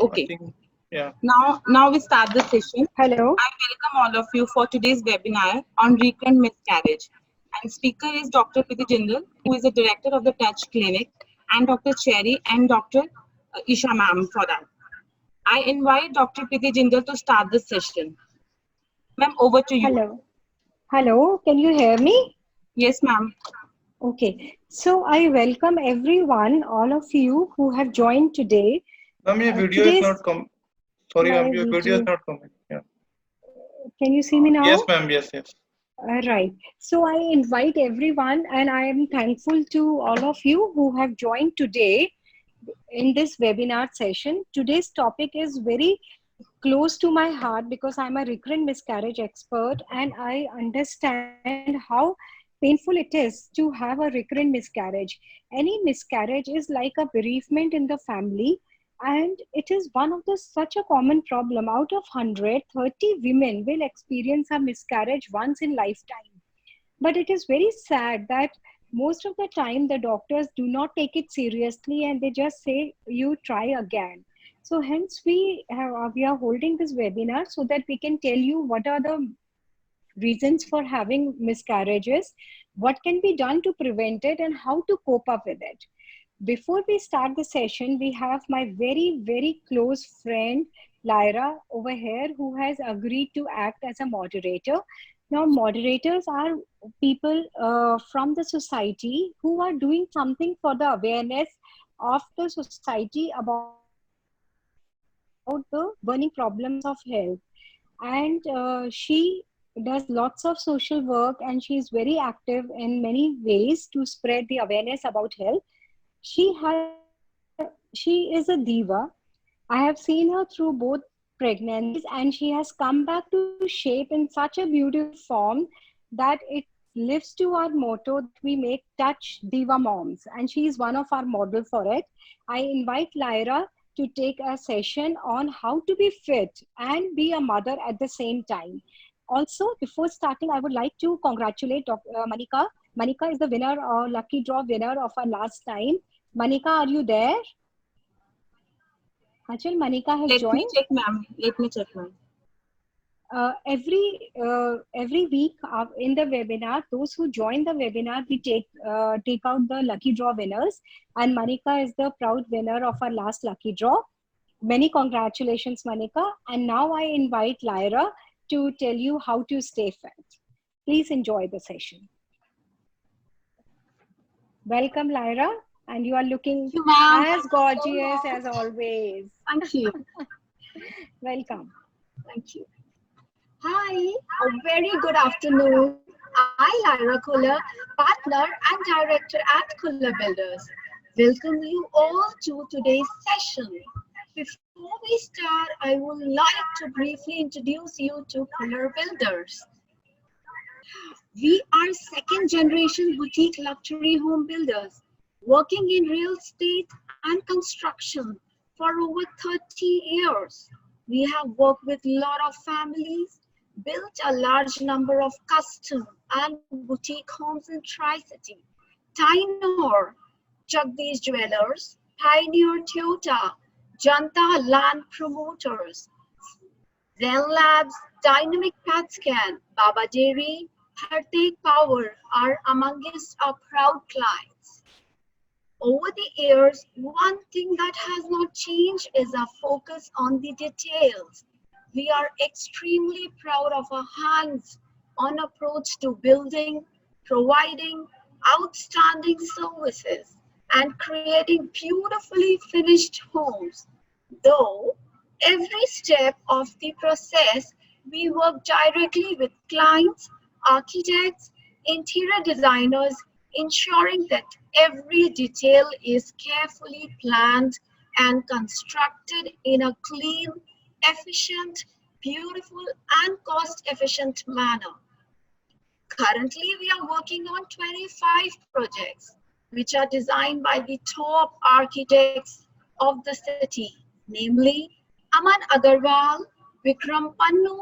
I Okay. think, yeah. Now we start the session. Hello. I welcome all of you for today's webinar on recurrent miscarriage. And speaker is Dr. Priti Jindal, who is the director of the Touch Clinic, and Dr. Cherry and Dr. Isha ma'am for that. I invite Dr. Priti Jindal to start the session. Ma'am, over to you. Hello. Hello. Can you hear me? Yes, ma'am. Okay. So I welcome everyone, all of you who have joined today. Ma'am, your video is Today's not come. Sorry, my ma'am, your video is video. not coming. Yeah. Can you see me Yes, now? ma'am. Yes, yes. Right. So I invite everyone, and I am thankful to all of you who have joined today in this webinar session. Today's topic is very close to my heart because I'm a recurrent miscarriage expert and I understand how painful it is to have a recurrent miscarriage. Any miscarriage is like a bereavement in the family, and it is one of the such a common problem. Out of 100, 30 women will experience a miscarriage once in lifetime. But it is very sad that most of the time the doctors do not take it seriously and they just say you try again. So hence we are holding this webinar so that we can tell you what are the reasons for having miscarriages, what can be done to prevent it, and how to cope up with it. Before we start the session, we have my very close friend Lyra over here who has agreed to act as a moderator. Now, moderators are people from the society who are doing something for the awareness of the society about the burning problems of health. And she does lots of social work and she is very active in many ways to spread the awareness about health. She is a diva. I have seen her through both pregnancies and she has come back to shape in such a beautiful form that it lives to our motto that we make touch diva moms, and she is one of our model for it. I invite Lyra to take a session on how to be fit and be a mother at the same time. Also, before starting, I would like to congratulate Manika. Manika is the winner or lucky draw winner of our last time. Manika, are you there? Achal, Manika has Let me joined. check, ma'am. Let me check, ma'am. Every week in the webinar, those who join the webinar, we take out the lucky draw winners, and Manika is the proud winner of our last lucky draw. Many congratulations, Manika. And now I invite Lyra to tell you how to stay fit. Please enjoy the session. Welcome, Lyra, and you are looking Thank you, ma'am. as Thank you so gorgeous as much. always. Thank you. Welcome. Thank you. Hi, a very good afternoon. I, Lyra Kuller, partner and director at Kuller Builders, welcome you all to today's session. Before we start, I would like to briefly introduce you to Kuller Builders. We are second generation boutique luxury home builders working in real estate and construction for over 30 years. We have worked with a lot of families, built a large number of custom and boutique homes in Tri-City. Tainor, Jagdish Jewelers, Pioneer Toyota, Janta Land Promoters, Zen Labs, Dynamic PAT Scan, Baba Dairy, Hartek Power are amongst our proud clients. Over the years, one thing that has not changed is our focus on the details. We are extremely proud of our hands-on approach to building, providing outstanding services, and creating beautifully finished homes. Though every step of the process, we work directly with clients, architects, interior designers, ensuring that every detail is carefully planned and constructed in a clean, efficient, beautiful, and cost-efficient manner. Currently, we are working on 25 projects, which are designed by the top architects of the city, namely Aman Agarwal, Vikram Pannu,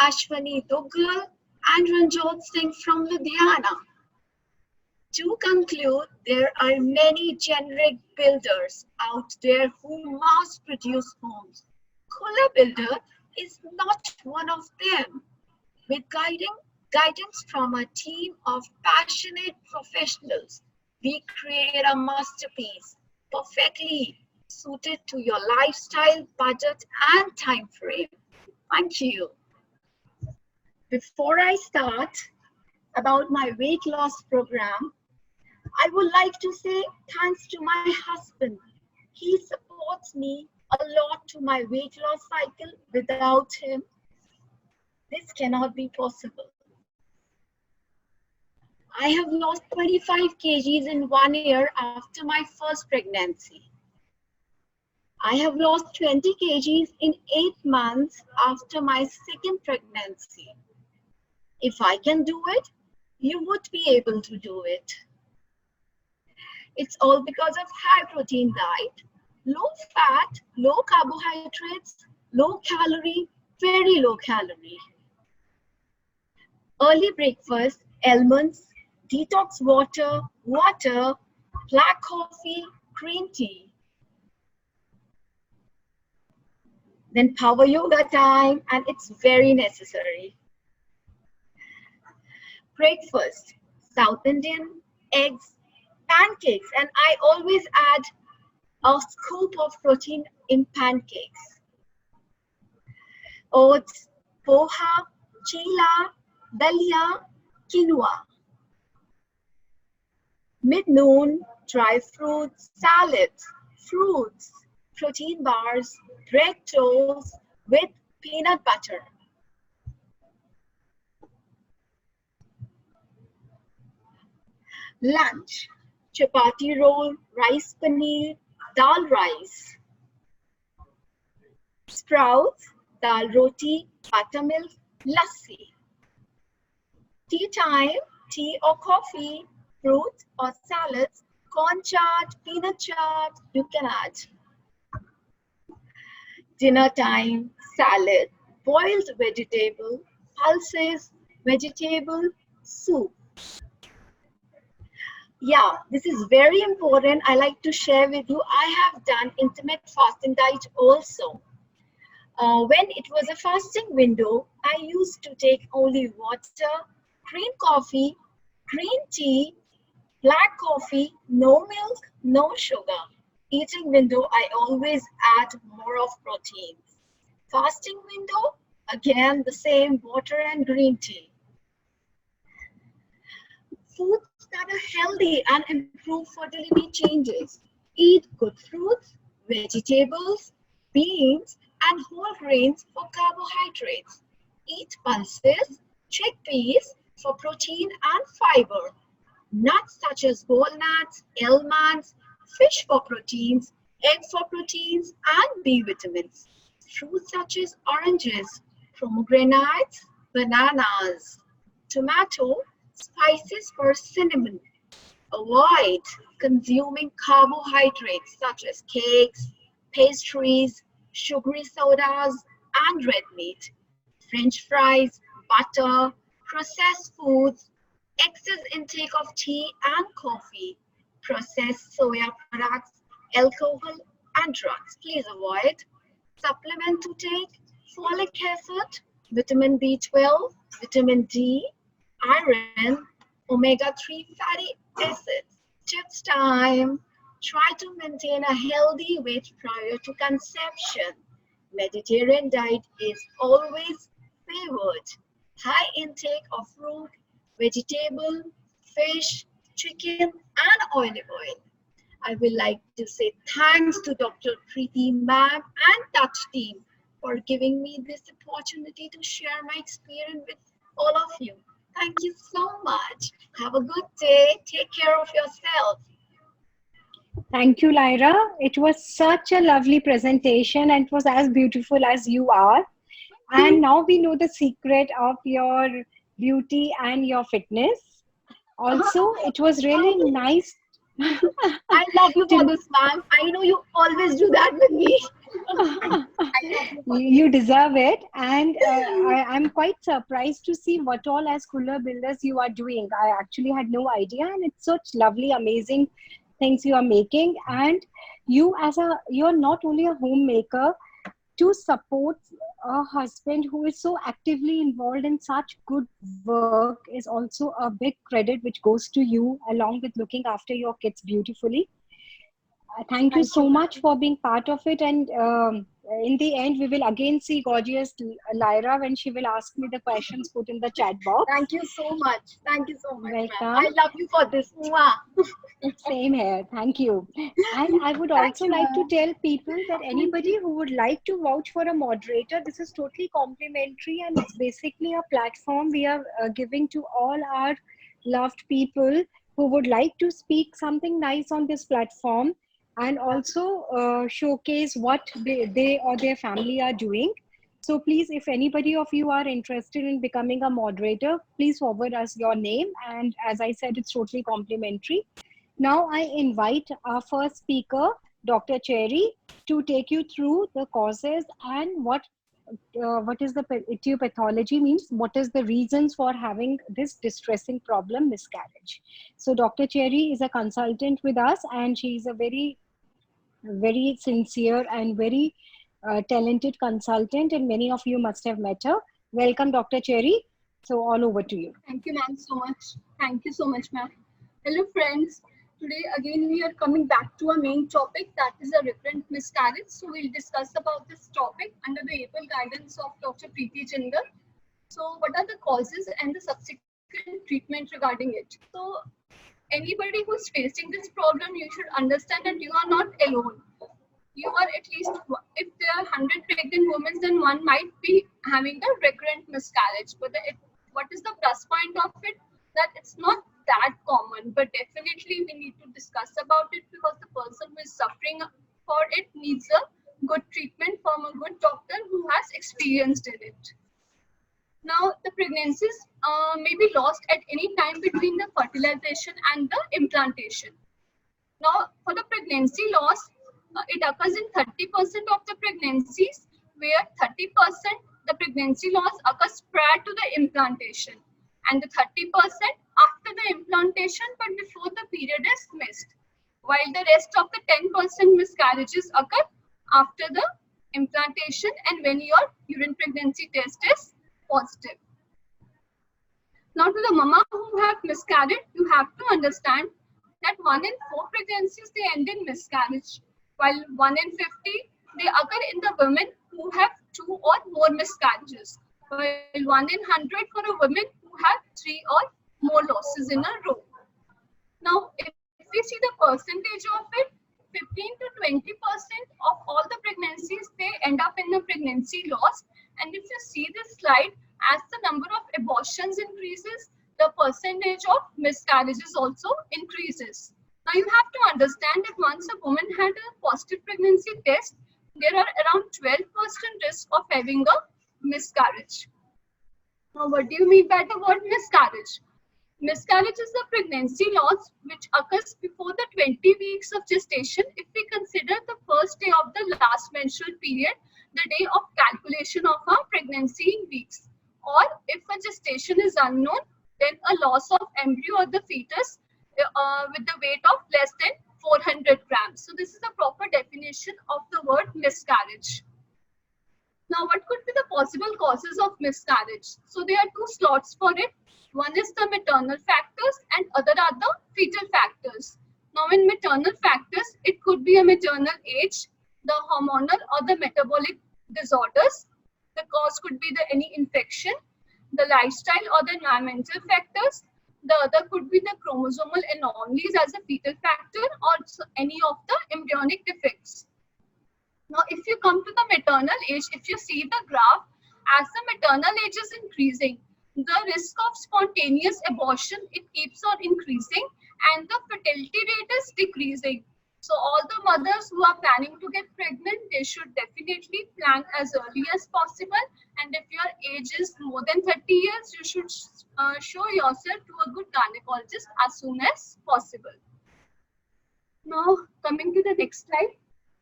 Ashwani Duggal, and Ranjot Singh from Ludhiana. To conclude, there are many generic builders out there who mass produce homes. Kula Builder is not one of them. With guidance from a team of passionate professionals, we create a masterpiece perfectly suited to your lifestyle, budget, and time frame. Thank you. Before I start about my weight loss program, I would like to say thanks to my husband. He supports me a lot to my weight loss cycle. Without him, this cannot be possible. I have lost 25 kgs in 1 year after my first pregnancy. I have lost 20 kgs in 8 months after my second pregnancy. If I can do it, you would be able to do it. It's all because of high protein diet, low fat, low carbohydrates, low calorie, very low calorie. Early breakfast, almonds, detox water, black coffee, green tea. Then power yoga time, and it's very necessary. Breakfast, South Indian, eggs, pancakes, and I always add a scoop of protein in pancakes. Oats, poha, chila, dalia, quinoa. Mid-noon, dry fruits, salads, fruits, protein bars, bread toast with peanut butter. Lunch, chapati roll, rice paneer, dal rice. Sprouts, dal roti, buttermilk, lassi. Tea time, tea or coffee, fruits or salads, corn chaat, peanut chaat, you can add. Dinner time, salad, boiled vegetable, pulses, vegetable, soup. Yeah, this is very important. I like to share with you. I have done intermittent fasting diet also. When it was a fasting window, I used to take only water, green coffee, green tea, black coffee, no milk, no sugar. Eating window, I always add more of proteins. Fasting window, again the same, water and green tea. Foods that are healthy and improve fertility changes. Eat good fruits, vegetables, beans, and whole grains for carbohydrates. Eat pulses, chickpeas for protein and fiber. Nuts such as walnuts, almonds, fish for proteins, egg for proteins, and B vitamins. Fruits such as oranges, pomegranates, bananas, tomato, spices for cinnamon. Avoid consuming carbohydrates such as cakes, pastries, sugary sodas, and red meat, French fries, butter, processed foods, excess intake of tea and coffee, processed soya products, alcohol, and drugs. Please avoid. Supplement to take: folic acid, vitamin B12, vitamin D, iron, omega-3 fatty acids. Tips time. Try to maintain a healthy weight prior to conception. Mediterranean diet is always favored. High intake of fruit, vegetable, fish, chicken, and olive oil. I would like to say thanks to Dr. Preeti ma'am and Touch team for giving me this opportunity to share my experience with all of you. Thank you so much. Have a good day. Take care of yourself. Thank you, Lyra. It was such a lovely presentation and it was as beautiful as you are. And now we know the secret of your beauty and your fitness. Also, it was really nice. I love you for this, ma'am. I know you always do that with me. You deserve it. And I'm quite surprised to see what all as Cooler Builders you are doing. I actually had no idea, and it's such lovely, amazing things you are making. And you're not only a homemaker, to support a husband who is so actively involved in such good work is also a big credit which goes to you, along with looking after your kids beautifully. Thank you so much for being part of it. And in the end, we will again see gorgeous Lyra when she will ask me the questions put in the chat box. Thank you so much. Thank you so much. Welcome. I love you for this. Mwah. Same here. Thank you. And I would also like to tell people that anybody who would like to vouch for a moderator, this is totally complimentary, and it's basically a platform we are giving to all our loved people who would like to speak something nice on this platform, and also showcase what they or their family are doing. So please, if anybody of you are interested in becoming a moderator, please forward us your name. And as I said, it's totally complimentary. Now I invite our first speaker, Dr. Cherry, to take you through the causes and what is the etiopathology means, what is the reasons for having this distressing problem, miscarriage. So Dr. Cherry is a consultant with us, and she is a very sincere and very talented consultant, and many of you must have met her. Welcome, Dr. Cherry. So all over to you. Thank you, ma'am, so much. Thank you so much, ma'am. Hello, friends. Today, again, we are coming back to our main topic, that is a recurrent miscarriage. So we'll discuss about this topic under the able guidance of Dr. Preeti Jindal. So what are the causes and the subsequent treatment regarding it? So anybody who's facing this problem, you should understand that you are not alone. You are at least, if there are 100 pregnant women, then one might be having a recurrent miscarriage. But what is the plus point of it? That it's not that common, but definitely we need to discuss about it, because the person who is suffering for it needs a good treatment from a good doctor who has experienced in it. Now, the pregnancies may be lost at any time between the fertilization and the implantation. Now, for the pregnancy loss, it occurs in 30% of the pregnancies, where 30% the pregnancy loss occurs prior to the implantation, and the 30% after the implantation but before the period is missed, while the rest of the 10% miscarriages occur after the implantation and when your urine pregnancy test is positive. Now, to the mama who have miscarried, you have to understand that 1 in 4 pregnancies they end in miscarriage, while 1 in 50 they occur in the women who have 2 or more miscarriages, while 1 in 100 for a woman who have 3 or more losses in a row. Now, if we see the percentage of it, 15 to 20% of all the pregnancies, they end up in a pregnancy loss. And if you see this slide, as the number of abortions increases, the percentage of miscarriages also increases. Now, you have to understand that once a woman had a positive pregnancy test, there are around 12% risk of having a miscarriage. Now, what do you mean by the word miscarriage? Miscarriage is the pregnancy loss which occurs before the 20 weeks of gestation if we consider the first day of the last menstrual period, the day of calculation of our pregnancy in weeks. Or if a gestation is unknown, then a loss of embryo or the fetus with the weight of less than 400 grams. So this is a proper definition of the word miscarriage. Now, what could be the possible causes of miscarriage? So there are 2 slots for it. One is the maternal factors and other are the fetal factors. Now, in maternal factors, it could be a maternal age, the hormonal or the metabolic disorders. The cause could be any infection, the lifestyle or the environmental factors. The other could be the chromosomal anomalies as a fetal factor, or any of the embryonic defects. Now, if you come to the maternal age, if you see the graph, as the maternal age is increasing, the risk of spontaneous abortion, it keeps on increasing and the fertility rate is decreasing. So all the mothers who are planning to get pregnant, they should definitely plan as early as possible. And if your age is more than 30 years, you should show yourself to a good gynecologist as soon as possible. Now, coming to the next slide.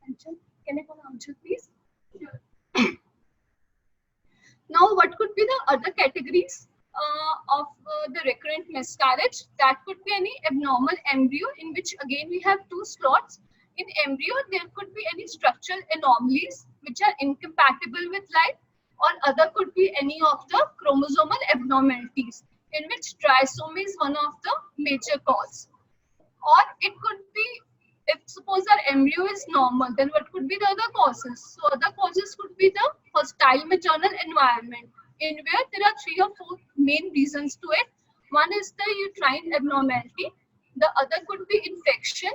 Can I call Amjad, please? Sure. Now, what could be the other categories of the recurrent miscarriage? That could be any abnormal embryo, in which again we have two slots. In embryo, there could be any structural anomalies which are incompatible with life, or other could be any of the chromosomal abnormalities, in which trisomy is one of the major cause. Or it could be, if suppose our embryo is normal, then what could be the other causes? So other causes could be the hostile maternal environment, in where there are 3 or 4 main reasons to it. One is the uterine abnormality, the other could be infection,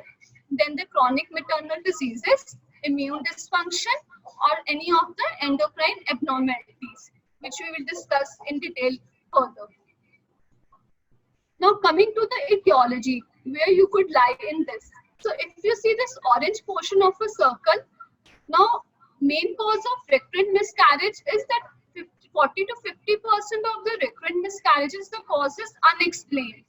then the chronic maternal diseases, immune dysfunction, or any of the endocrine abnormalities, which we will discuss in detail further. Now coming to the etiology, where you could lie in this. So if you see this orange portion of a circle, now main cause of recurrent miscarriage is that 40 to 50% of the recurrent miscarriages, the cause is unexplained.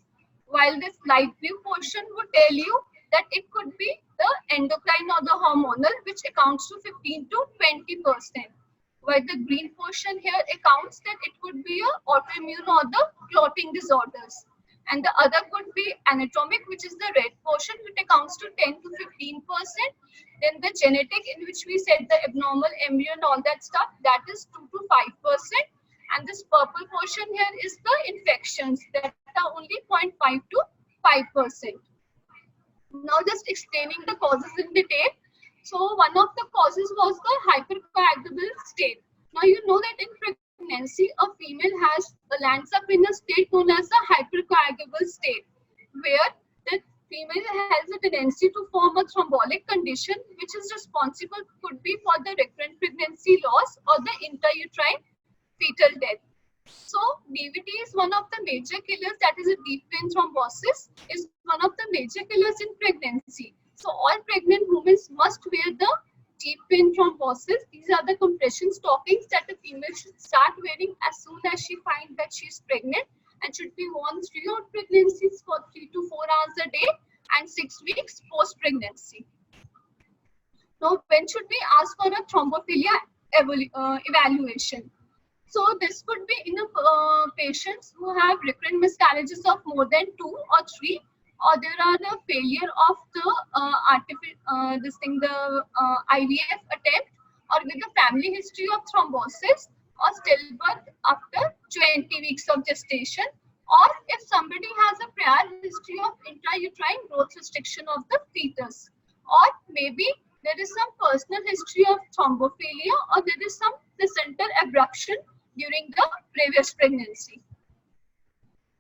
While this light blue portion would tell you that it could be the endocrine or the hormonal, which accounts to 15 to 20%. While the green portion here accounts that it could be a autoimmune or the clotting disorders. And the other could be anatomic, which is the red portion, which accounts to 10 to 15%. Then the genetic, in which we said the abnormal embryo and all that stuff, that is 2 to 5%. And this purple portion here is the infections, that are only 0.5 to 5%. Now just explaining the causes in detail. So one of the causes was the hypercoagulable state. Now you know that in pregnancy, a female lands up in a state known as the hypercoagulable state, where the female has a tendency to form a thrombotic condition, which is responsible, could be for the recurrent pregnancy loss or the intrauterine fetal death. So DVT is one of the major killers, that is a deep vein thrombosis, is one of the major killers in pregnancy. So all pregnant women must wear the deep vein thrombosis. These are the compression stockings that a female should start wearing as soon as she finds that she is pregnant, and should be worn throughout pregnancies for 3 to 4 hours a day and 6 weeks post-pregnancy. Now, when should we ask for a thrombophilia evaluation? So this could be in a patients who have recurrent miscarriages of more than 2 or 3, or there are the failure of the IVF attempt, or with a family history of thrombosis or stillbirth after 20 weeks of gestation, or if somebody has a prior history of intrauterine growth restriction of the fetus, or maybe there is some personal history of thrombophilia, or there is some placental abruption during the previous pregnancy.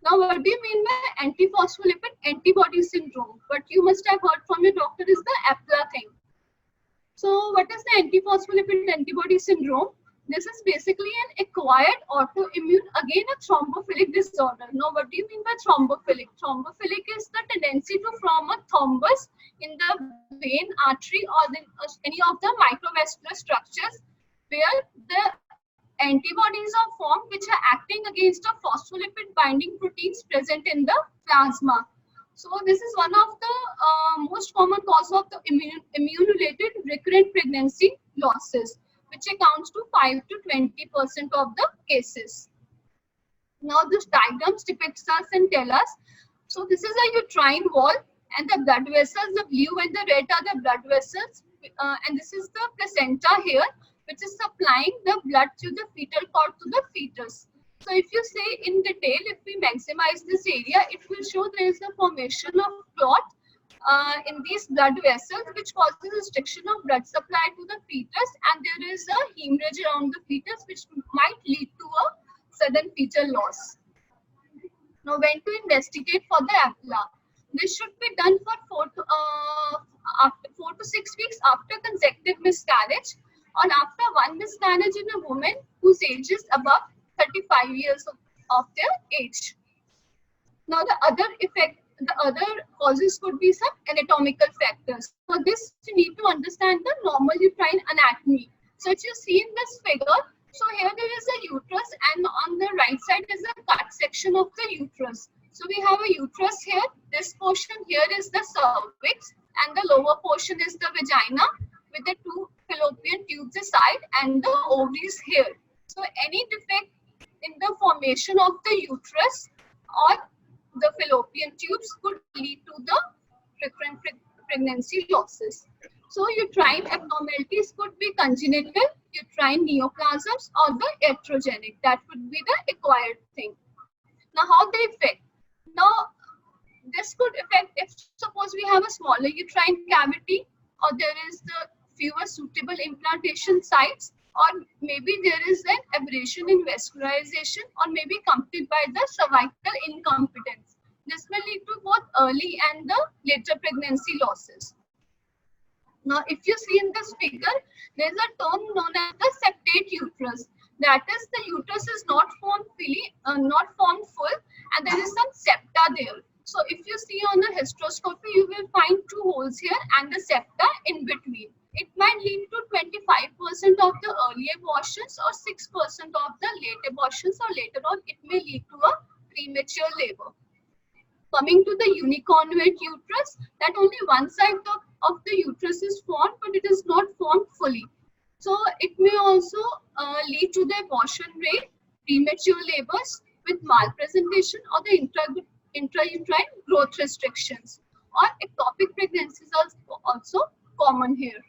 Now, what do you mean by antiphospholipid antibody syndrome? What you must have heard from your doctor is the APLA thing. So, what is the antiphospholipid antibody syndrome? This is basically an acquired autoimmune, again a thrombophilic disorder. Now, what do you mean by thrombophilic? Thrombophilic is the tendency to form a thrombus in the vein, artery, or any of the microvascular structures, where the antibodies are formed which are acting against the phospholipid binding proteins present in the plasma. So this is one of the most common cause of the immune-related recurrent pregnancy losses, which accounts to 5 to 20% of the cases. Now this diagrams depicts us and tell us. So this is a uterine wall, and the blood vessels, the blue and the red are the blood vessels, and this is the placenta here, which is supplying the blood to the fetal cord to the fetus. So if you say in detail, if we maximize this area, it will show there is a formation of clot in these blood vessels, which causes restriction of blood supply to the fetus, and there is a hemorrhage around the fetus, which might lead to a sudden fetal loss. Now, when to investigate for the APLA? This should be done for 4 to 6 weeks after consecutive miscarriage, or after one miscarriage in a woman whose age is above 35 years of their age. Now, the other causes could be some anatomical factors. For this, you need to understand the normal uterine anatomy. So, if you see in this figure, so here there is a uterus, and on the right side is a cut section of the uterus. So, we have a uterus here. This portion here is the cervix, and the lower portion is the vagina, with the 2 fallopian tubes aside and the ovaries here. So any defect in the formation of the uterus or the fallopian tubes could lead to the recurrent pregnancy losses. So uterine abnormalities could be congenital, uterine neoplasms, or the iatrogenic. That would be the acquired thing. Now, how they affect? Now, this could affect if suppose we have a smaller uterine cavity, or there is the fewer suitable implantation sites, or maybe there is an aberration in vascularization, or maybe accompanied by the cervical incompetence. This may lead to both early and the later pregnancy losses. Now, if you see in this figure, there is a term known as the septate uterus. That is, the uterus is not formed full, and there is some septa there. So, if you see on the hysteroscopy, you will find two holes here and the septa in between. It might lead to 25% of the early abortions or 6% of the late abortions, or later on it may lead to a premature labor. Coming to the uniconvate uterus, that only one side of the uterus is formed, but it is not formed fully. So it may also lead to the abortion rate, premature labors with malpresentation, or the intrauterine growth restrictions, or ectopic pregnancies are also common here.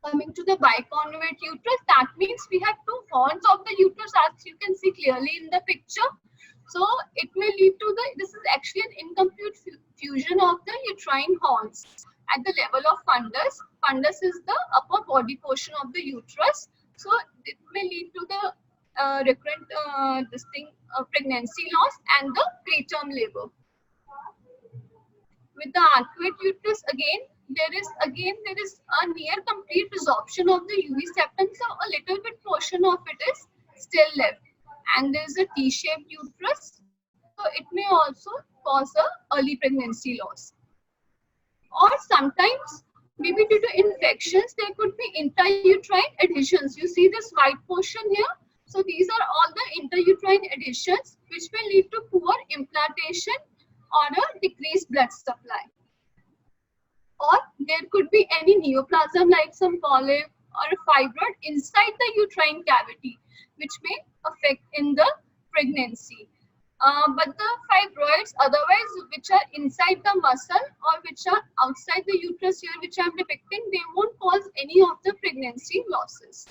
Coming to the biconvate uterus, that means we have two horns of the uterus, as you can see clearly in the picture. So it may lead to this is actually an incomplete fusion of the uterine horns at the level of fundus. Fundus is the upper body portion of the uterus. So it may lead to the recurrent pregnancy loss and the preterm labor. With the arcuate uterus, there is a near complete resorption of the UV septum, so a little bit portion of it is still left. And there is a T-shaped uterus, so it may also cause a early pregnancy loss. Or sometimes, maybe due to infections, there could be intrauterine adhesions. You see this white portion here? So these are all the intrauterine adhesions which may lead to poor implantation or a decreased blood supply. Or there could be any neoplasm like some polyp or a fibroid inside the uterine cavity, which may affect in the pregnancy. But the fibroids otherwise which are inside the muscle or which are outside the uterus here, which I am depicting, they won't cause any of the pregnancy losses.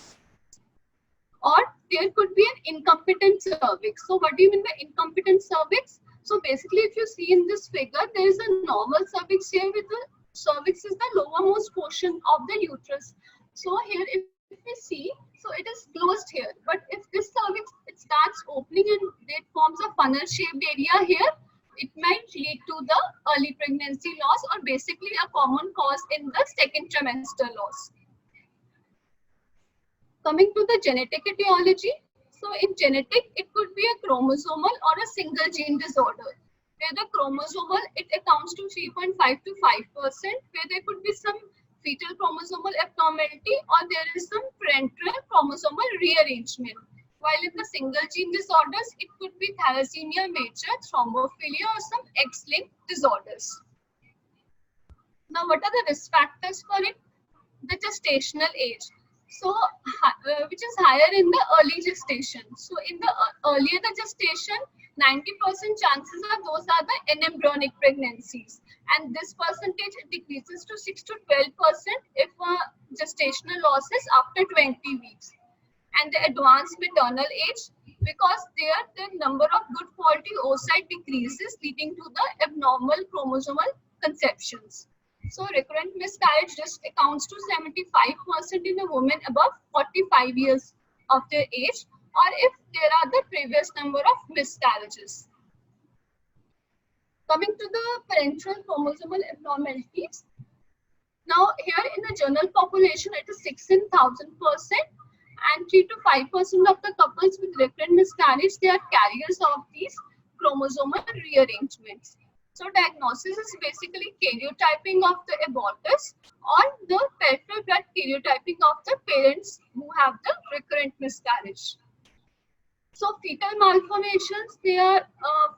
Or there could be an incompetent cervix. So what do you mean by incompetent cervix? So basically if you see in this figure, there is a normal cervix here with the cervix is the lowermost portion of the uterus. So here if we see, so it is closed here, but if this cervix it starts opening and it forms a funnel shaped area here, it might lead to the early pregnancy loss, or basically a common cause in the second trimester loss. Coming to the genetic etiology, so in genetic it could be a chromosomal or a single gene disorder, where the chromosomal it accounts to 3.5 to 5%, where there could be some fetal chromosomal abnormality, or there is some parental chromosomal rearrangement. While in the single gene disorders, it could be thalassemia major, thrombophilia, or some X-linked disorders. Now, what are the risk factors for it? The gestational age. So, which is higher in the early gestation. So, in the earlier the gestation, 90% chances are those are the anembryonic pregnancies, and this percentage decreases to 6 to 12% if gestational loss is after 20 weeks. And the advanced maternal age, because there the number of good quality oocyte decreases, leading to the abnormal chromosomal conceptions. So recurrent miscarriage just accounts to 75% in a woman above 45 years of their age, or if there are the previous number of miscarriages. Coming to the parental chromosomal abnormalities. Now here in the general population, it is 6 in 1000%, and 3 to 5% of the couples with recurrent miscarriage, they are carriers of these chromosomal rearrangements. So diagnosis is basically karyotyping of the abortus or the peripheral blood karyotyping of the parents who have the recurrent miscarriage. So fetal malformations, they are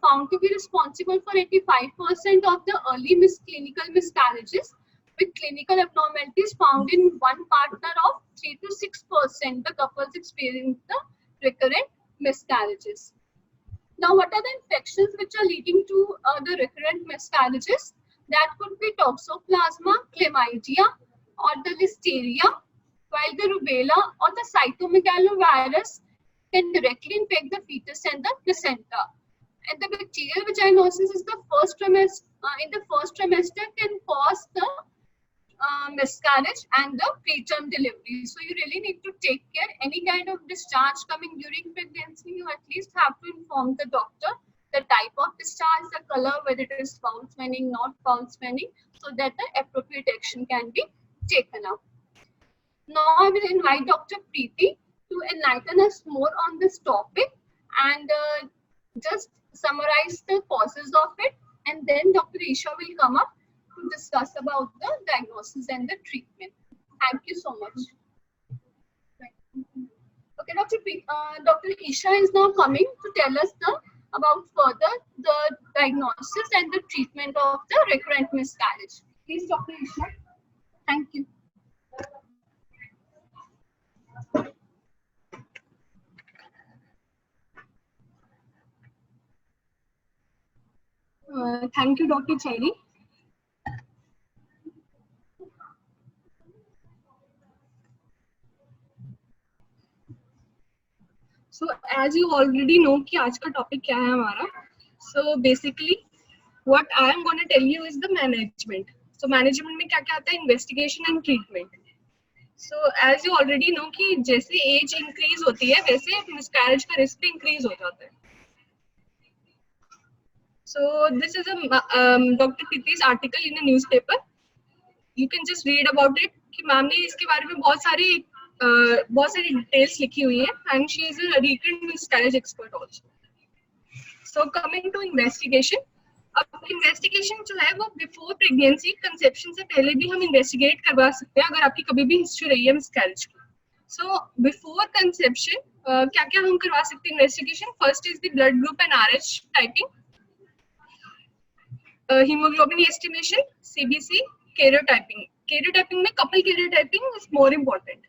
found to be responsible for 85% of the early clinical miscarriages, with clinical abnormalities found in one partner of 3 to 6%. The couples experience the recurrent miscarriages. Now, what are the infections which are leading to the recurrent miscarriages? That could be toxoplasma, chlamydia, or the listeria, while the rubella or the cytomegalovirus can directly infect the fetus and the placenta. And the bacterial vaginosis is the first trimester, in the first trimester can cause the miscarriage and the preterm delivery. So you really need to take care. Any kind of discharge coming during pregnancy, you at least have to inform the doctor the type of discharge, the color, whether it is foul smelling, not foul smelling, so that the appropriate action can be taken up. Now I will invite Dr. Preeti to enlighten us more on this topic and just summarize the causes of it, and then Dr. Isha will come up to discuss about the diagnosis and the treatment. Thank you so much. Okay, Dr. Isha is now coming to tell us about further the diagnosis and the treatment of the recurrent miscarriage. Please, Dr. Isha. Thank you. Thank you, Dr. Cherry. So as you already know कि आज का topic क्या है हमारा. So basically what I am going to tell you is the management. So management में क्या क्या आता है? Investigation and treatment. So as you already know कि जैसे age increase होती है वैसे miscarriage का risk भी increase हो जाता है. So this is a Dr. Preeti's article in a newspaper. You can just read about it कि मैम ने इसके बारे में बहुत सारी डिटेल्स लिखी हुई है, and she is a recurrent miscarriage expert also. So coming to investigation, अब investigation जो है वो before pregnancy, conception से पहले भी हम investigate करवा सकते हैं अगर आपकी कभी भी history रही है miscarriage की. So before conception क्या क्या हम करवा सकते हैं investigation? First is the blood group and RH typing, hemoglobin estimation, CBC, karyotyping. Karyotyping में couple karyotyping is more important.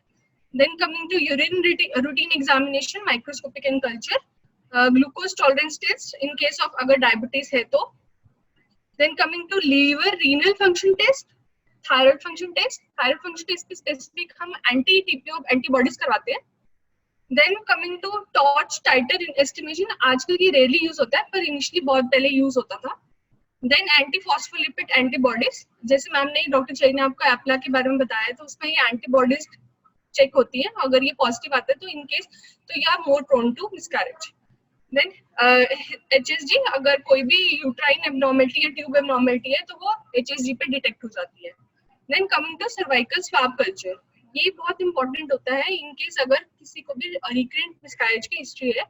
Then coming to urine routine examination, microscopic and culture, glucose tolerance test in case of अगर diabetes है तो. Then coming to liver renal function test, thyroid function test. Thyroid function test पे specific हम anti-TPO antibodies करवाते हैं. Then coming to torch titer estimation, आजकल ये rarely use होता है पर initially बहुत पहले use होता था. Then anti-phospholipid antibodies, जैसे मैम ने डॉक्टर चेरी ने आपको एप्ला के बारे में बताया तो उसमें ये एंटीबॉडीज चेक होती है, अगर ये पॉजिटिव आता है तो इन केस तो you are more prone to miscarriage. Then HSG, अगर कोई भी यूट्राइन एब्नॉर्मलिटी या ट्यूब एब्नॉर्मलिटी है तो वो HSG पे डिटेक्ट हो जाती है. Then coming to cervical swab culture, ये बहुत इंपॉर्टेंट होता है इन केस अगर किसी को भी रिकरेंट मिसकैरेज की हिस्ट्री है.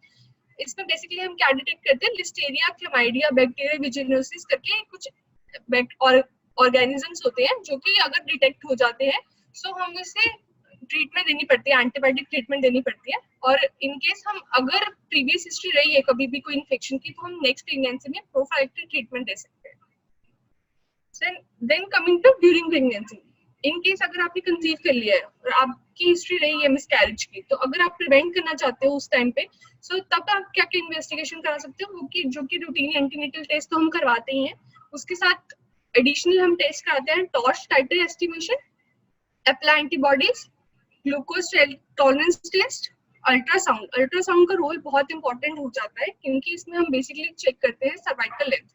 इसमें बेसिकली हम क्या डिटेक्ट करते हैं? लिस्टेरिया, क्लेमाइडिया, बैक्टीरिया विजिनोसिस करके कुछ ऑर्गेनिजम्स होते हैं जो कि अगर डिटेक्ट हो जाते हैं सो हम उससे ट्रीटमेंट देनी पड़ती है, एंटीबायोटिक ट्रीटमेंट देनी पड़ती है. और इन केस हम अगर प्रीवियस हिस्ट्री रही है कभी भी कोई इन्फेक्शन की तो हम नेक्स्ट प्रेगनेंसी में प्रोफाइलेक्टिक ट्रीटमेंट दे सकते हैं. Then coming to during pregnancy, in case अगर आपने कंसीव कर लिया है और आपकी हिस्ट्री रही है मिसकैरेज की तो अगर आप प्रिवेंट करना चाहते हो उस टाइम पे सो तब आप क्या क्या इन्वेस्टिगेशन करा सकते हो वो कि जो कि रूटीन एंटीनेटल टेस्ट तो हम करवाते ही हैं, उसके साथ एडिशनल हम टेस्ट कराते हैं TORCH titre estimation, APLA antibodies, glucose tolerance test, ultrasound. Ultrasound का रोल बहुत इंपॉर्टेंट हो जाता है क्योंकि इसमें हम बेसिकली चेक करते हैं cervical length.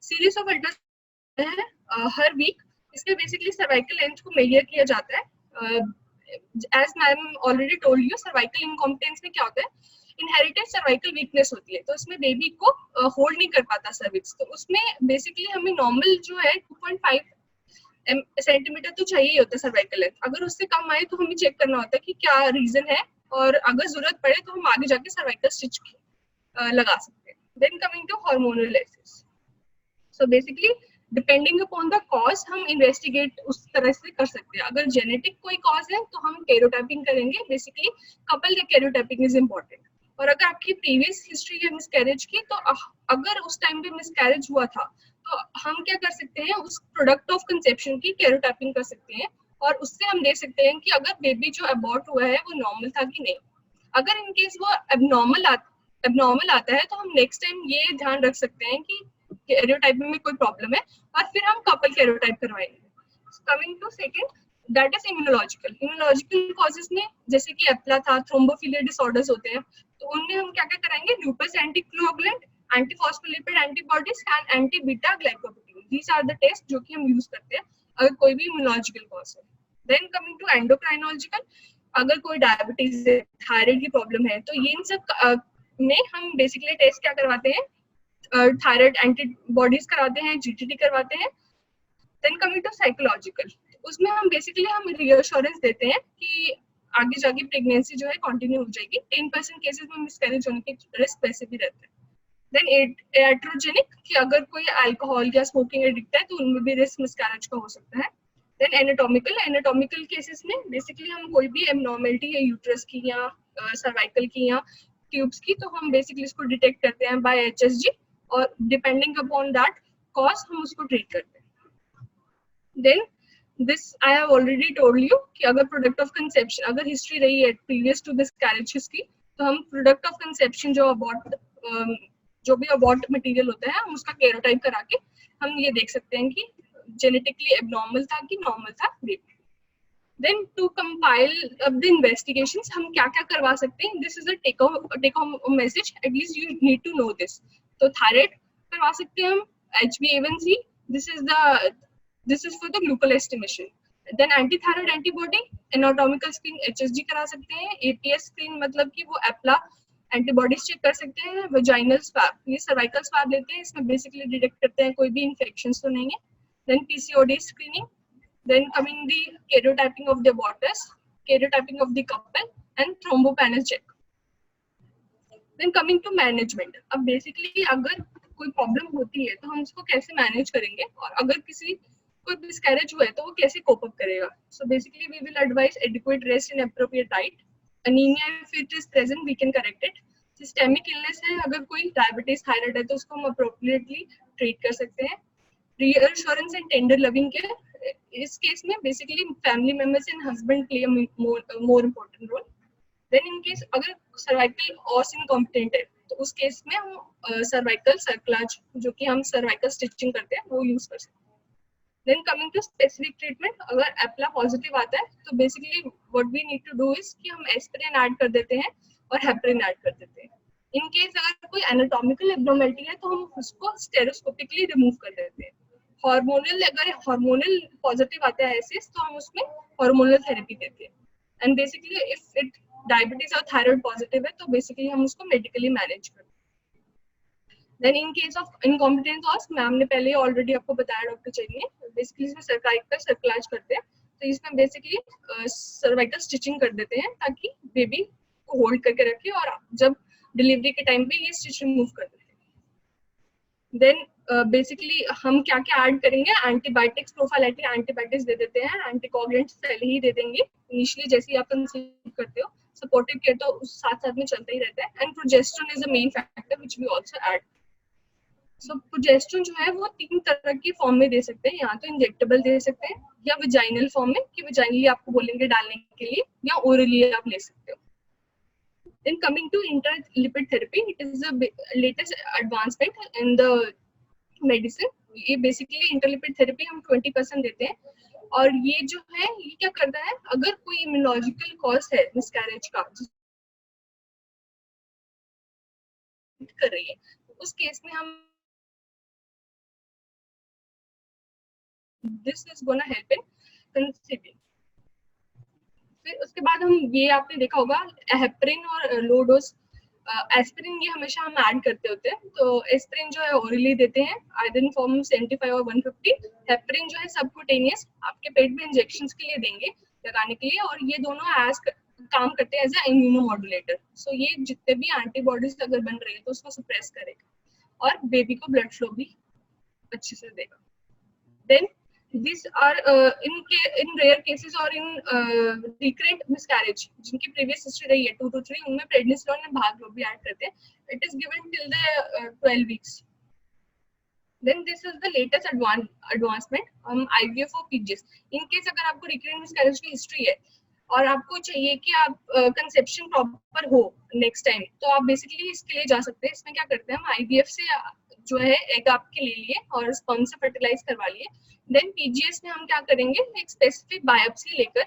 Series of ultrasound है हर वीक, इसमें बेसिकली सर्वाइकल लेंथ को मेजर किया जाता है. As ma'am already told you, cervical incompetence में क्या होता है? इनहेरिटेड सर्वाइकल वीकनेस होती है तो इसमें बेबी को होल्ड नहीं कर पाता सर्विक्स, तो उसमें बेसिकली हमें नॉर्मल जो है 2.5 सेंटीमीटर तो चाहिए ही होता है सर्वाइकल लेंथ. अगर उससे कम आए तो हमें चेक करना होता है कि क्या रीजन है और अगर जरूरत पड़े तो हम आगे जाके सर्वाइकल स्टिच लगा सकते हैं. Then coming to hormonal assays, so basically depending upon the cause हम इन्वेस्टिगेट उस तरह से कर सकते हैं. अगर जेनेटिक कोई कॉज है तो हम कैरोटाइपिंग करेंगे. Basically couple karyotyping is important. और अगर आपकी प्रीवियस हिस्ट्री है मिसकैरेज की तो अगर उस टाइम पे मिसकैरेज हुआ था तो हम क्या कर सकते हैं? उस प्रोडक्ट ऑफ कंसेप्शन की कैरोटाइपिंग कर सकते हैं और उससे हम देख सकते हैं कि अगर बेबी जो अबॉर्ट हुआ है वो नॉर्मल था कि नहीं. अगर इन केस वो एबनॉर्मल एबनॉर्मल आता है तो हम नेक्स्ट टाइम ये ध्यान रख सकते हैं कि कैरियोटाइपिंग में कोई प्रॉब्लम है और फिर हम कपल कैरियोटाइप करवाएंगे. Coming to second, that is immunological. Immunological causes में जैसे कि एप्ला था, थ्रोम्बोफिलिया डिसऑर्डर्स होते हैं, तो उनमें हम क्या क्या कराएंगे, lupus anticoagulant, antiphospholipid antibodies and anti beta glycoprotein. These are the test जो कि हम यूज करते हैं अगर कोई भी इम्यूनोलॉजिकल कॉज है. देन कमिंग टू एंडोक्राइनोलॉजिकल, अगर कोई डायबिटीज है, थायराइड की प्रॉब्लम है, तो ये इन सब में हम बेसिकली टेस्ट क्या करवाते हैं, थायराइड एंटीबॉडीज कराते हैं, जीटीटी करवाते हैं. देन कमिंग टू साइकोलॉजिकल, उसमें हम बेसिकली हम रियश्योरेंस देते हैं कि आगे जाके प्रेगनेंसी जो है कंटिन्यू हो जाएगी. 10% केसेस में मिसकैरेज होने के रिस्क वैसे भी रहते हैं. देन एट्रोजेनिक, कि अगर कोई अल्कोहल या स्मोकिंग एडिक्ट है तो उनमें भी रिस्क मिसकैरेज का हो सकता है. देन एनाटॉमिकल केसेस में बेसिकली हम कोई भी एबनॉर्मेलिटी है यूट्रस की या सर्वाइकल की या ट्यूब्स की, तो हम बेसिकली इसको डिटेक्ट करते हैं बाय HSG और डिपेंडिंग अपॉन दैट कॉज हम उसको ट्रीट करते हैं. Then this I have already told you कि अगर प्रोडक्ट ऑफ कंसेप्शन, अगर हिस्ट्री रही है प्रीवियस टू दिस कैरेजेस की, तो हम प्रोडक्ट ऑफ कंसेप्शन जो भी अबॉर्ट मटेरियल होता है हम उसका कैरोटाइप करा के हम ये देख सकते हैं कि जेनेटिकली एबनॉर्मल था कि नॉर्मल था baby. Then to compile the investigations, हम क्या क्या करवा सकते हैं, this is a take home message, at least you need to know this. तो थायराइड करवा सकते हैं हम, HbA1c, this is for the glucose estimation. Then anti-thyroid antibody, anatomical screen HSG करा सकते हैं. APS screen मतलब कि वो एप्ला एंटीबॉडीज चेक कर सकते हैं. वजाइनल स्वैब, ये सर्वाइकल स्वैब लेते हैं, इसमें बेसिकली डिटेक्ट करते हैं कोई भी इन्फेक्शंस तो नहीं है. Then PCOD screening. Then coming the karyotyping of the waters, karyotyping of the couple and thrombopanel check. Then coming to management. अब बेसिकली अगर कोई प्रॉब्लम होती है तो हम उसको कैसे मैनेज करेंगे, और अगर किसी कोई मिसकैरेज हुआ है तो वो कैसे कोप अप करेगा. So basically we will advice adequate rest and appropriate diet. Anaemia if it is present we can correct it. Systemic illness है, अगर कोई डायबिटीज थायराइड है तो उसको हम अप्रोप्रिएटली ट्रीट कर सकते हैं. Reassurance and tender loving care, इस केस में basically family members and husband play more important role. Then in case अगर सर्वाइकल ऑस इनकॉम्पिटेंट है तो उस केस में हम सर्वाइकल सर्कलाज, जो कि हम सर्वाइकल स्टिचिंग करते हैं, वो यूज कर सकते हैं. Then coming to specific treatment, अगर एप्ला पॉजिटिव आता है तो basically what we need to do is कि हम एस्पिरिन ऐड कर देते हैं और हेपरिन ऐड कर देते हैं. इन केस अगर कोई एनाटॉमिकल एब्नॉर्मैलिटी है तो हम उसको स्टेरोस्कोपिकली रिमूव कर देते हैं. हार्मोनल, अगर हार्मोनल पॉजिटिव आता है एसिस तो हम उसमें हार्मोनल थेरेपी देते हैं. And basically if it diabetes और थायराइड पॉजिटिव है तो बेसिकली हम उसको मेडिकली मैनेज करते हैं. Then in case of incompetent os, ma'am ने पहले ऑलरेडी आपको बताया डॉक्टर चाहिए, बेसिकली इसमें सर्वाइकल सर्कलाज करते हैं, तो इसमें बेसिकली सर्वाइकल स्टिचिंग कर देते हैं ताकि बेबी को होल्ड करके रखे और जब डिलीवरी के टाइम पे ये स्टिच रिमूव कर देते हैं. देन बेसिकली हम क्या क्या ऐड करेंगे, एंटीबायोटिक्स, प्रोफाइलैक्टिक एंटीबायोटिक्स दे देते हैं, एंटीकोगुलेंट्स पहले ही दे देंगे इनिशियली जैसे ही आप कंसीव करते हो. सपोर्टिव केयर तो साथ साथ में चलता ही रहता है. And progesterone is the main factor which we also add. So progesterone जो है वो 3 तरह की फॉर्म में दे सकते हैं, या तो इंजेक्टेबल दे सकते हैं या विजाइनल फॉर्म में कि विजाइनली आपको बोलेंगे डालने के लिए, या ओरली आप ले सकते हो. Then coming to intralipid therapy, it is the latest advancement in the medicine. ये बेसिकली इंटरलिपिड थेरेपी हम 20% देते हैं, और ये जो है ये क्या करता है, अगर कोई इम्यूनोलॉजिकल कॉज है मिसकैरेज का कर रही है तो उस केस में हम this is gonna help in conceiving. फिर उसके बाद हम ये आपने देखा होगा हेपरिन और लो डोज एस्पिरिन, ये हमेशा हम ऐड करते होते हैं. तो एस्पिरिन जो है ओरली देते हैं आइदर इन फॉर्म 75 और 150. हेपरिन जो है सबक्यूटेनियस आपके पेट में इंजेक्शंस के लिए देंगे लगाने के लिए, और ये दोनों एज काम करते हैं एज अ इम्यूनोमॉड्यूलेटर. सो ये जितने भी एंटीबॉडीज अगर बन रही है तो उसको सप्रेस करेगा और बेबी को ब्लड फ्लो भी अच्छे से देगा. Then these are in rare cases or in recurrent miscarriage जिनकी previous history रही है 2 to 3, उनमें prednisolone and भागलोग भी ऐड करते हैं. It is given till the 12 weeks. Then this is the latest advancement IVF for PGs. In case अगर आपको recurrent miscarriage की history है और आपको चाहिए कि आप कंसेप्शन प्रॉपर हो नेक्स्ट टाइम, तो आप बेसिकली इसके लिए जा सकते हैं। इसमें क्या करते हैं हम, आईवीएफ से जो है एग आपके ले लिए और स्पर्म से फर्टिलाइज करवा लिए। देन पीजीएस में हम क्या करेंगे, एक स्पेसिफिक बायोप्सी लेकर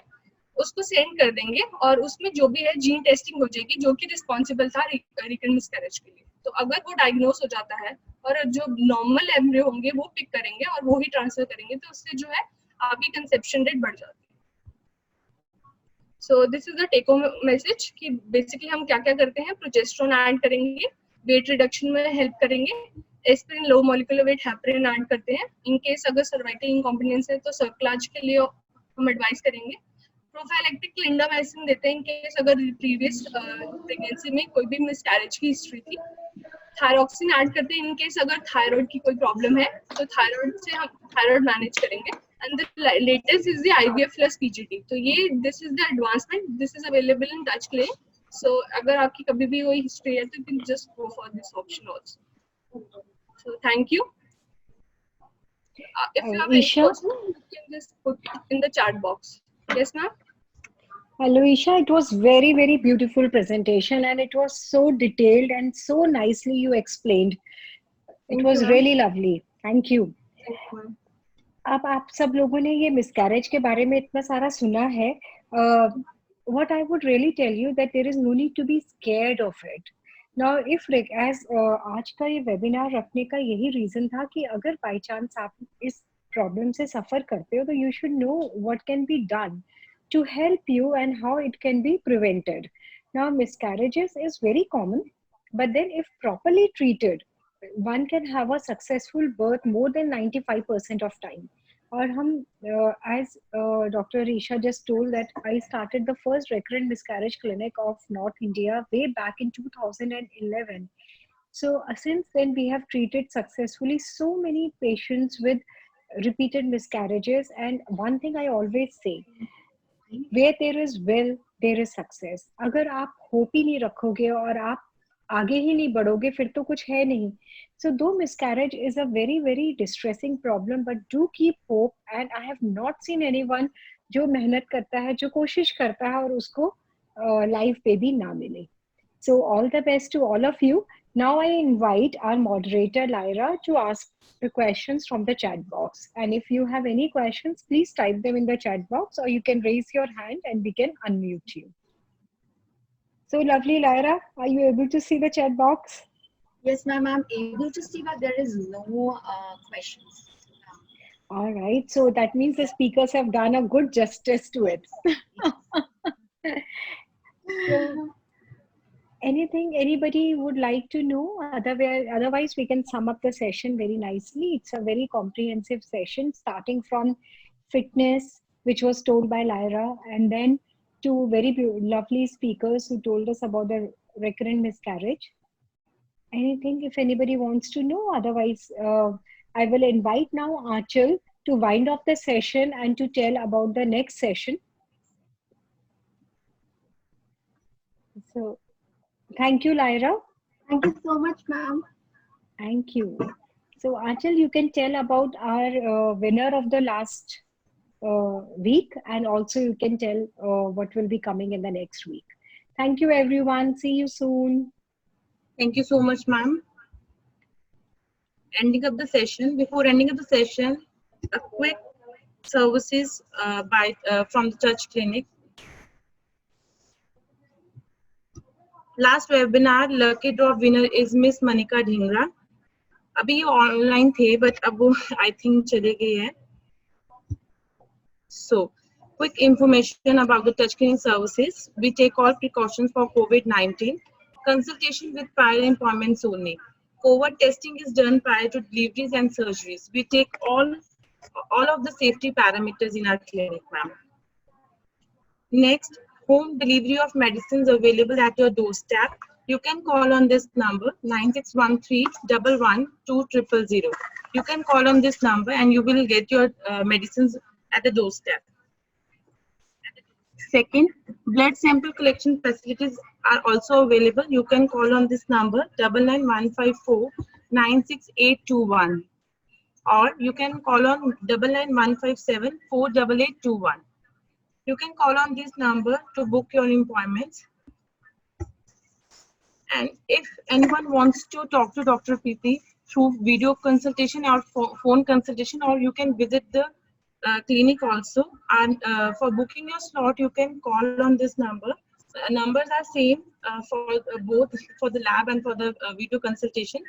उसको सेंड कर देंगे और उसमें जो भी है जीन टेस्टिंग हो जाएगी जो कि रिस्पॉन्सिबल था रिकरेंट मिसकैरेज के लिए। तो अगर वो डायग्नोस हो जाता है और जो नॉर्मल एम्ब्रियो होंगे वो पिक करेंगे और वो ही ट्रांसफर करेंगे, तो उससे जो है आपकी कंसेप्शन रेट बढ़ जाती है। So this is the take home message कि बेसिकली हम क्या क्या करते हैं, प्रोजेस्टेरोन ऐड करेंगे, वेट रिडक्शन में हेल्प करेंगे, aspirin low molecular weight heparin add करते हैं। इन केस अगर सर्वाइकल इनकॉम्पिटेंस है तो सर्कलाज के लिए हम एडवाइस करेंगे। प्रोफाइलेक्टिक क्लिंडामाइसिन देते हैं इन केस अगर प्रीवियस प्रेगनेंसी में कोई भी मिसकैरेज की हिस्ट्री थी। थायरॉक्सिन ऐड करते हैं इन केस अगर थायराइड की कोई प्रॉब्लम है तो थायराइड से हम थायराइड मैनेज करेंगे। And the latest is the IVF plus PGT. तो ये this is the advancement, this is available in Touch clinic. So अगर आपकी कभी भी कोई हिस्ट्री है तो you can just go for this option also. So thank you. If you have any Isha? question, you can just put it in the chat box. Yes, ma'am? Hello, Isha. It was very, very beautiful presentation and it was so detailed and so nicely you explained. It Thank was you, ma'am. really lovely. Thank you. Thank you, ma'am. अब आप सब लोगों ने ये miscarriage के बारे में इतना सारा सुना है. What I would really tell you that there is no need to be scared of it. Now, if as आज का ये वेबिनार रखने का यही रीजन था कि अगर बाय चांस आप इस प्रॉब्लम से सफर करते हो तो you should know what can be done to help you and how it can be prevented. Now, miscarriages is very common, but then if properly treated, one can have a successful birth more than 95% of time. Or as Dr. Isha just told that I started the first recurrent miscarriage clinic of North India way back in 2011. So since then we have treated successfully so many patients with repeated miscarriages. And one thing I always say, where there is will, there is success. अगर आप hope ही नहीं रखोगे और आप आगे ही नहीं बढ़ोगे फिर तो कुछ है नहीं. So though miscarriage is a very, very distressing problem, but do keep hope. And I have not seen anyone जो मेहनत करता है, जो कोशिश करता है और उसको live baby ना मिले. So all the best to all of you. Now I invite our moderator Lyra to ask the questions from the chat box. And if you have any questions, please type them in the chat box or you can raise your hand and we can unmute you. So lovely Lyra, are you able to see the chat box? Yes, ma'am, I'm able to see, but there is no questions. All right, so that means the speakers have done a good justice to it. So, anything anybody would like to know? Otherwise, we can sum up the session very nicely. It's a very comprehensive session, starting from fitness, which was told by Lyra, and then to very lovely speakers who told us about the recurrent miscarriage. Anything if anybody wants to know? Otherwise, I will invite now Aanchal to wind up the session and to tell about the next session. So, thank you, Lyra. Thank you so much, ma'am. Thank you. So, Aanchal, you can tell about our winner of the last week, and also you can tell what will be coming in the next week. Thank you, everyone. See you soon. Thank you so much, ma'am. Ending up the session. Before ending up the session, a quick services from the Touch Clinic. Last webinar, lucky draw winner is Miss Manika Dhingra. अभी ये online थे, but अब वो I think चले गए हैं. So, quick information about the Touch Clinic services. We take all precautions for COVID-19. Consultation with prior appointments only. COVID testing is done prior to deliveries and surgeries. We take all of the safety parameters in our clinic, ma'am. Next, home delivery of medicines available at your doorstep. You can call on this number 9613-112-000. You can call on this number and you will get your medicines at the doorstep. Second, blood sample collection facilities are also available. You can call on this number 99154-96821, or you can call on 99157-48821. You can call on this number to book your appointments. And if anyone wants to talk to Dr. Preeti through video consultation or phone consultation, or you can visit the clinic also. And for booking your slot, you can call on this number. Numbers are same for both for the lab and for the video consultation.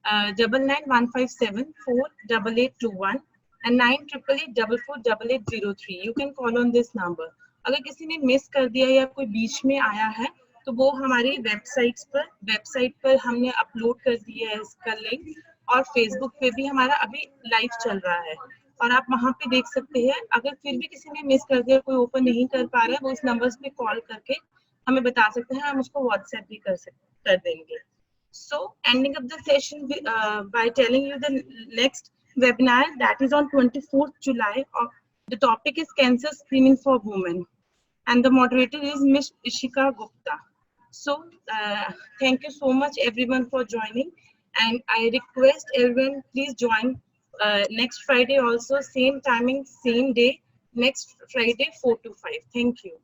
9915748821 and 9888448803. You can call on this number. अगर किसी ने miss कर दिया या कोई बीच में आया है तो वो हमारी वेबसाइट पर हमने अपलोड कर दिया है इसका लिंक, और फेसबुक पे भी हमारा अभी लाइव चल रहा है और आप वहां पे देख सकते हैं. अगर फिर भी किसी ने मिस कर दिया, कोई ओपन नहीं कर पा रहा है, वो इस नंबर्स पे कॉल करके हमें बता सकते हैं, हम उसको व्हाट्सएप भी कर देंगे. So ending up the session by telling you the next webinar, that is on 24th July. The topic is cancer screening for women, and the moderator is Ms. Ishika Gupta. So thank you so much everyone for joining, and I request everyone please join next Friday also, same timing, same day, next Friday 4 to 5. Thank you.